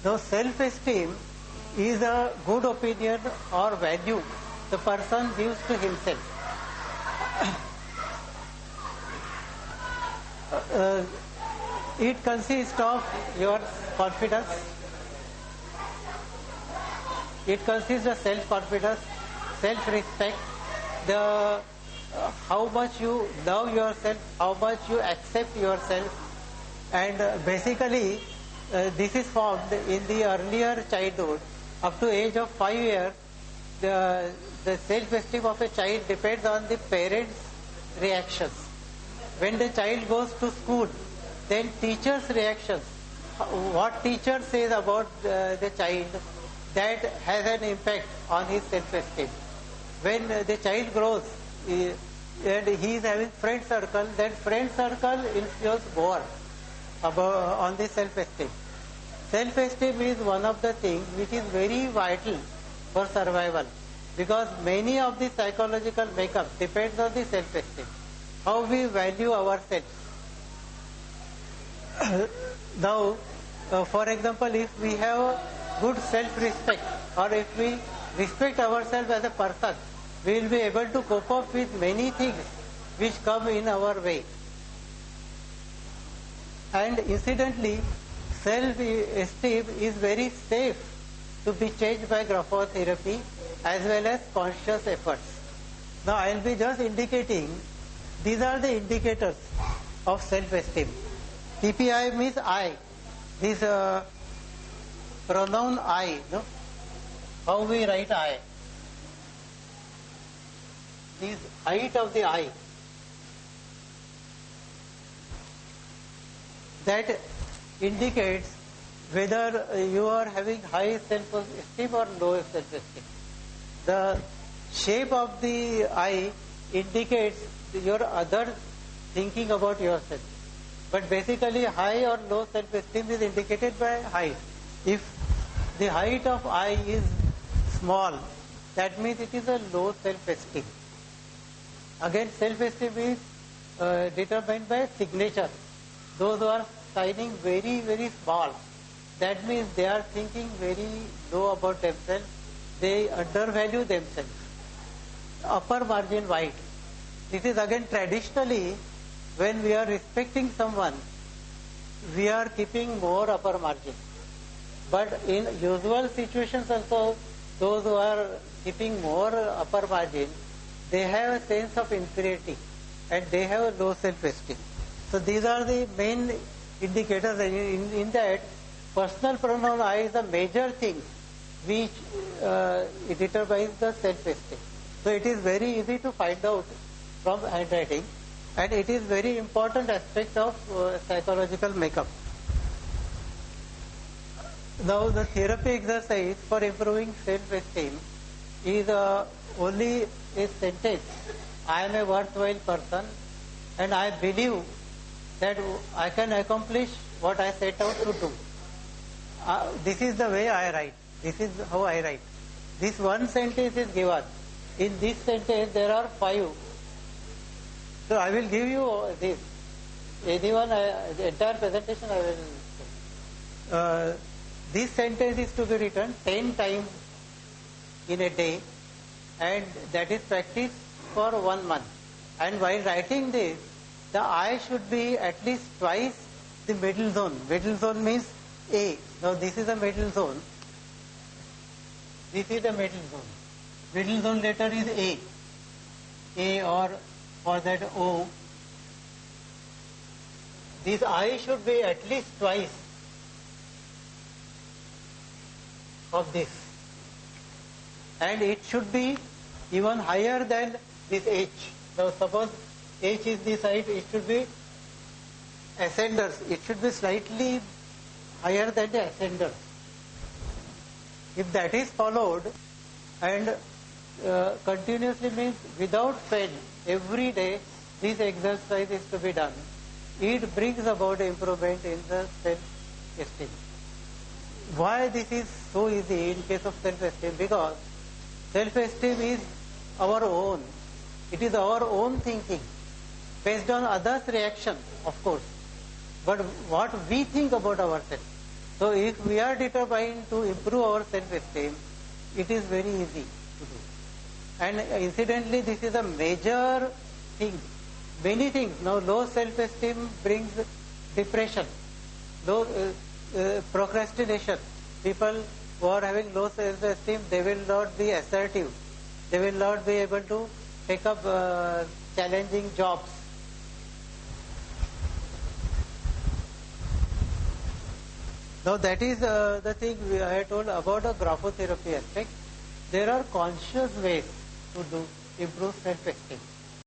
Now, self-esteem is a good opinion or value the person gives to himself. It consists of your confidence. It consists of self-confidence, self-respect, the how much you love yourself, how much you accept yourself, and basically this is formed in the earlier childhood. Up to age of 5 years, the self-esteem of a child depends on the parents' reactions. When the child goes to school, then teachers' reactions, what teacher says about the child, that has an impact on his self-esteem. When the child grows and he is having friend circle, then friend circle influences more on the self-esteem. Self-esteem is one of the things which is very vital for survival, because many of the psychological makeup depends on the self-esteem, how we value ourselves. Now, for example, if we have good self-respect, or if we respect ourselves as a person, we will be able to cope up with many things which come in our way. And incidentally, self-esteem is very safe to be changed by graphotherapy as well as conscious efforts. Now I will be just indicating, these are the indicators of self-esteem. TPI means I, this pronoun I, no? How we write I? This height of the I. That indicates whether you are having high self-esteem or low self-esteem. The shape of the eye indicates your other thinking about yourself. But basically high or low self-esteem is indicated by height. If the height of eye is small, that means it is a low self-esteem. Again, self-esteem is determined by signature. Those who are signing very, very small, that means they are thinking very low about themselves, they undervalue themselves. Upper margin wide. This is again traditionally, when we are respecting someone, we are keeping more upper margin. But in usual situations also, those who are keeping more upper margin, they have a sense of inferiority and they have low self-esteem. So these are the main indicators. In that, personal pronoun I is a major thing which it determines the self-esteem. So it is very easy to find out from handwriting, and it is very important aspect of psychological makeup. Now the therapy exercise for improving self-esteem is only a sentence. I am a worthwhile person and I believe that I can accomplish what I set out to do. This is the way I write. This is how I write. This one sentence is given. In this sentence there are 5. So I will give you this. Anyone, the entire presentation I will say. This sentence is to be written 10 times in a day, and that is practiced for 1 month. And while writing this, the I should be at least twice the middle zone. Middle zone means A. Now this is a middle zone. This is the middle zone. Middle zone letter is A. A, or for that O. This I should be at least twice of this. And it should be even higher than this H. Now suppose H is this height, it should be ascenders. It should be slightly higher than the ascenders. If that is followed, and continuously means without fail, every day this exercise is to be done, it brings about improvement in the self-esteem. Why this is so easy in case of self-esteem? Because self-esteem is our own. It is our own thinking, based on others' reaction, of course. But what we think about ourselves. So if we are determined to improve our self-esteem, it is very easy to do. And incidentally, this is a major thing. Many things. Now, low self-esteem brings depression, low procrastination. People who are having low self-esteem, they will not be assertive. They will not be able to take up challenging jobs. Now that is the thing I had told about the graphotherapy aspect. There are conscious ways to improve self-esteem.